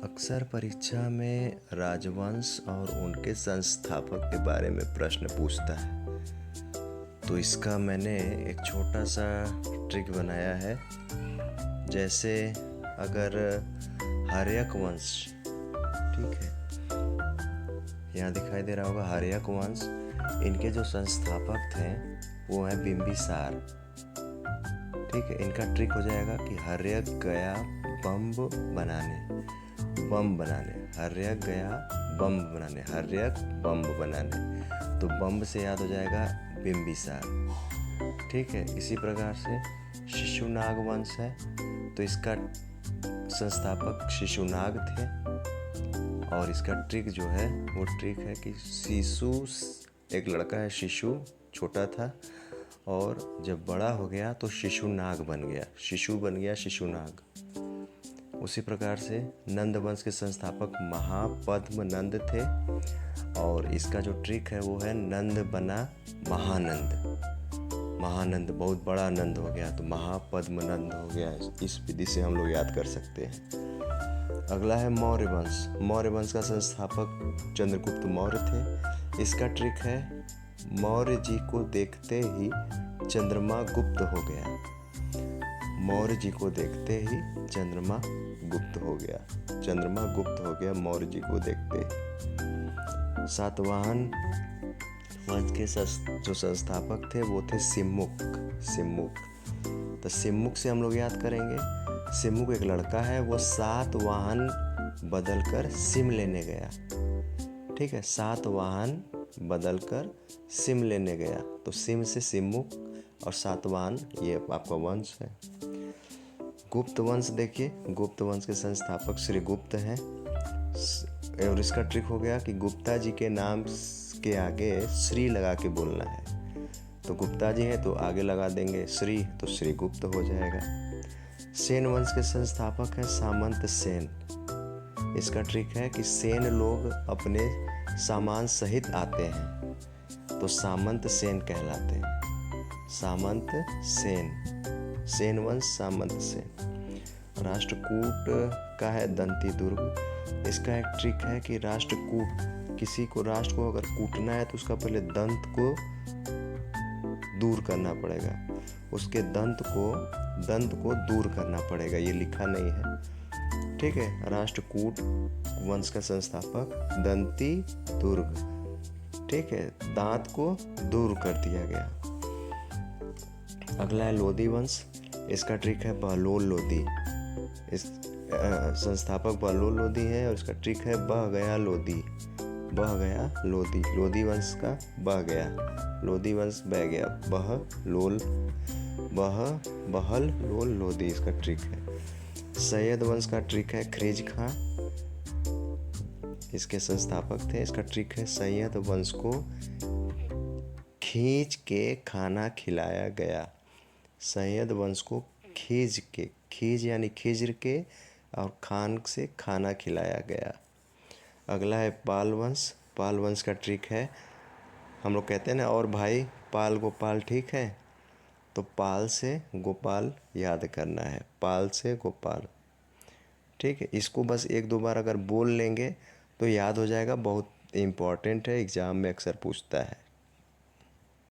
अक्सर परीक्षा में राजवंश और उनके संस्थापक के बारे में प्रश्न पूछता है। तो इसका मैंने एक छोटा सा ट्रिक बनाया है। जैसे अगर हर्यक वंश, ठीक है, यहाँ दिखाई दे रहा होगा हर्यक वंश, इनके जो संस्थापक थे वो है बिंबिसार। ठीक है, इनका ट्रिक हो जाएगा कि हर्यक गया बम बनाने, हर्यक गया हर्यक बम बनाने। तो बम से याद हो जाएगा बिंबिसार। ठीक है, इसी प्रकार से शिशुनाग वंश है, तो इसका संस्थापक शिशुनाग थे। और इसका ट्रिक जो है वो ट्रिक है कि शिशु, एक लड़का है शिशु, छोटा था और जब बड़ा हो गया तो शिशुनाग बन गया, शिशु बन गया शिशुनाग। उसी प्रकार से नंद वंश के संस्थापक महापद्म नंद थे और इसका जो ट्रिक है वो है नंद बना महानंद बहुत बड़ा नंद हो गया, तो महापद्म नंद हो गया। इस विधि से हम लोग याद कर सकते हैं। अगला है मौर्य वंश। मौर्य वंश का संस्थापक चंद्रगुप्त मौर्य थे। इसका ट्रिक है मौर्य जी को देखते ही चंद्रमा गुप्त हो गया। मौर्य जी को देखते ही चंद्रमा गुप्त हो गया मौर्य जी को देखते ही। सातवाहन वंश के जो संस्थापक थे वो थे सिमुक। तो सिमुक से हम लोग याद करेंगे, सिमुक एक लड़का है, वो सातवाहन बदलकर सिम लेने गया। ठीक है, सातवाहन बदलकर सिम लेने गया, तो सिम से सिमुक और सातवाहन ये आपका वंश है। गुप्त वंश देखिए, गुप्त वंश के संस्थापक श्री गुप्त हैं और इसका ट्रिक हो गया कि गुप्ता जी के नाम के आगे श्री लगा के बोलना है। तो गुप्ता जी है तो आगे लगा देंगे श्री, तो श्री गुप्त हो जाएगा। सेन वंश के संस्थापक हैं सामंत सेन। इसका ट्रिक है कि सेन लोग अपने सामान सहित आते हैं तो सामंत सेन कहलाते हैं। सामंत सेन, सेन वंश सामंत सेन। राष्ट्रकूट का है दंती दुर्ग। इसका एक ट्रिक है कि राष्ट्रकूट, किसी को राष्ट्र को अगर कूटना है तो उसका पहले दंत को दूर करना पड़ेगा, उसके दंत को दूर करना पड़ेगा, ये लिखा नहीं है। ठीक है, राष्ट्रकूट वंश का संस्थापक दंती दुर्ग। ठीक है, दांत को दूर कर दिया गया। अगला है लोधी वंश। इसका ट्रिक है बहलोल लोधी। इस संस्थापक बहलोल लोधी है और इसका ट्रिक है बह गया लोधी। लोधी वंश का बह गया, लोधी वंश बह गया, बहल लोल लोधी इसका ट्रिक है। सैयद वंश का ट्रिक है खरीज खां। इसके संस्थापक थे, इसका ट्रिक है सैयद वंश को खींच के खाना खिलाया गया। सैयद वंश को खींच यानी खिज्र के और खान से खाना खिलाया गया। अगला है पाल वंश। पाल वंश का ट्रिक है, हम लोग कहते हैं ना और भाई पाल गोपाल, ठीक है, तो पाल से गोपाल याद करना है, पाल से गोपाल। ठीक है, इसको बस एक दो बार अगर बोल लेंगे तो याद हो जाएगा, बहुत इम्पोर्टेंट है, एग्जाम में अक्सर पूछता है।